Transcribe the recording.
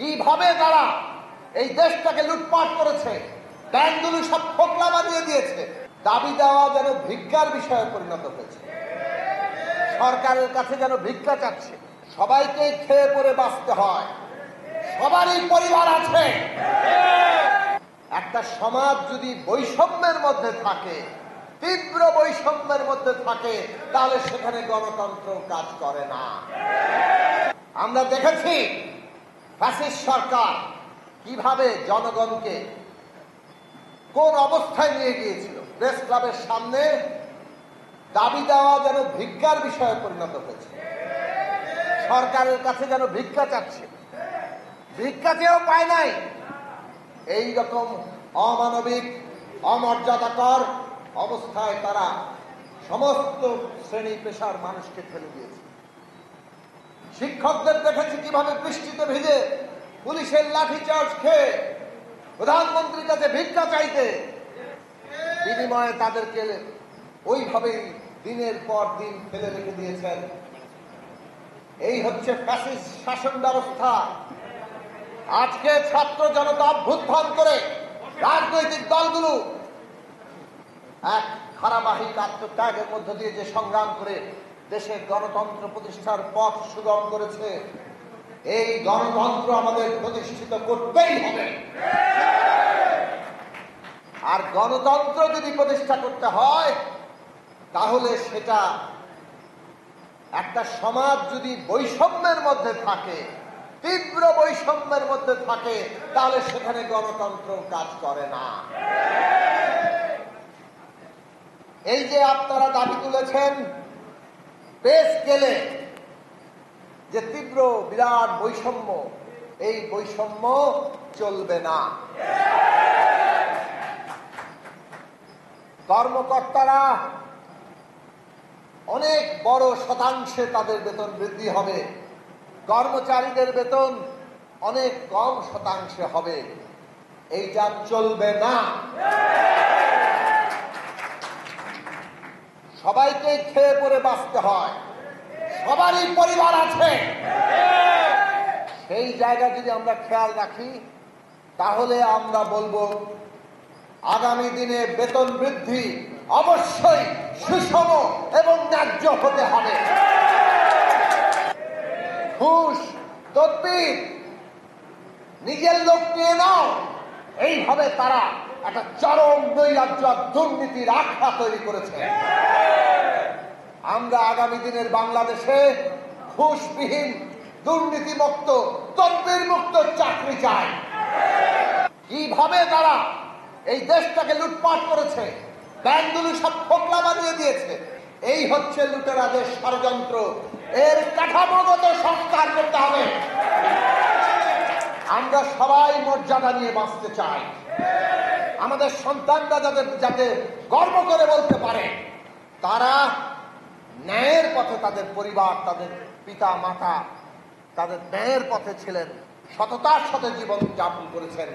কিভাবে তারা এই দেশটাকে লুটপাট করেছে, ব্যাংকগুলো সব ফোকলা বানিয়ে দিয়েছে। দাবি দেওয়া যেন ভিক্ষার বিষয়ে পরিণত হয়েছে, সরকারের কাছে যেন ভিক্ষা চাচ্ছে। সবাইকে খেয়ে পরে বাঁচতে হয়, সবারই পরিবার আছে। একটা সমাজ যদি বৈষম্যের মধ্যে থাকে, তীব্র বৈষম্যের মধ্যে থাকে, তাহলে সেখানে গণতন্ত্র কাজ করে না। আমরা দেখেছি ফ্যাসিস্ট সরকার কিভাবে জনগণকে কোন অবস্থায় নিয়ে গিয়েছিল। প্রেস ক্লাবের সামনে দাবি দেওয়া যেন ভিক্ষার বিষয়ে পরিণত হয়েছে, সরকারের কাছে যেন ভিক্ষা চাচ্ছে। ভিক্ষা চেয়েও পায় নাই। এই রকম অমানবিক, অমর্যাদাকর অবস্থায় তারা সমস্ত শ্রেণী পেশার মানুষকে ফেলে দিয়েছে। শিক্ষকদের দেখেছি কিভাবে বৃষ্টিতে ভিজে পুলিশের লাঠিচার্জ খেয়ে প্রধানমন্ত্রীর কাছে ভিক্ষা চাইতে, বিনিময়ে তাদেরকে ওইভাবেই দিনের পর দিন ফেলে রেখে দিয়েছেন। এই হচ্ছে ফ্যাসিস্ট শাসন ব্যবস্থা। আজকে ছাত্র জনতা অভ্যুত্থান করে রাজনৈতিক দলগুলো এক ধারাবাহিক আত্মত্যাগের মধ্য দিয়ে যে সংগ্রাম করে দেশের গণতন্ত্র প্রতিষ্ঠার পথ সুগম করেছে, এই গণতন্ত্র আমাদের প্রতিষ্ঠিত করতেই হবে। আর গণতন্ত্র যদি প্রতিষ্ঠা করতে হয়, তাহলে সেটা একটা সমাজ যদি বৈষম্যের মধ্যে থাকে, তীব্র বৈষম্যের মধ্যে থাকে, তাহলে সেখানে গণতন্ত্র কাজ করে না। এই যে আপনারা দাবি তুলেছেন পে স্কেলে যে তীব্র বিরাট বৈষম্য, এই বৈষম্য চলবে না। কর্মকর্তারা অনেক বড় শতাংশে তাদের বেতন বৃদ্ধি হবে, কর্মচারীদের বেতন অনেক কম শতাংশে হবে। এইটা চলবে না। সবাইকে খেয়ে পরে বাঁচতে হয়, সবারই পরিবার আছে। সেই জায়গা যদি আমরা খেয়াল রাখি, তাহলে আমরা বলবো আগামী দিনে বেতন বৃদ্ধি অবশ্যই সুষম এবং ন্যায্য হতে হবে। ঘুষ, তদবির, নিজের লোক নিয়ে নাও, এইভাবে তারা একটা চরম নৈরাজ্য দুর্নীতির আখড়া তৈরি করেছে। আমরা আগামী দিনের বাংলাদেশে ঘুষবিহীন, দুর্নীতিমুক্ত, তদবির মুক্ত চাকরি চাই। কিভাবে তারা এই দেশটাকে লুটপাট করেছে, ব্যাংকগুলো সব ফোকলা বানিয়ে দিয়েছে, এই হচ্ছে লুটেরাদের ষড়যন্ত্র। এর কাঠামোগত সংস্কার করতে হবে। আমরা সবাই মর্যাদা নিয়ে বাঁচতে চাই। আমাদের সন্তানরা যাতে গর্ব করে বলতে পারে তারা ন্যায়ের পথে, তাদের পরিবার, তাদের পিতা মাতা তাদের ন্যায়ের পথে ছিলেন, সততার সাথে জীবন যাপন করেছেন।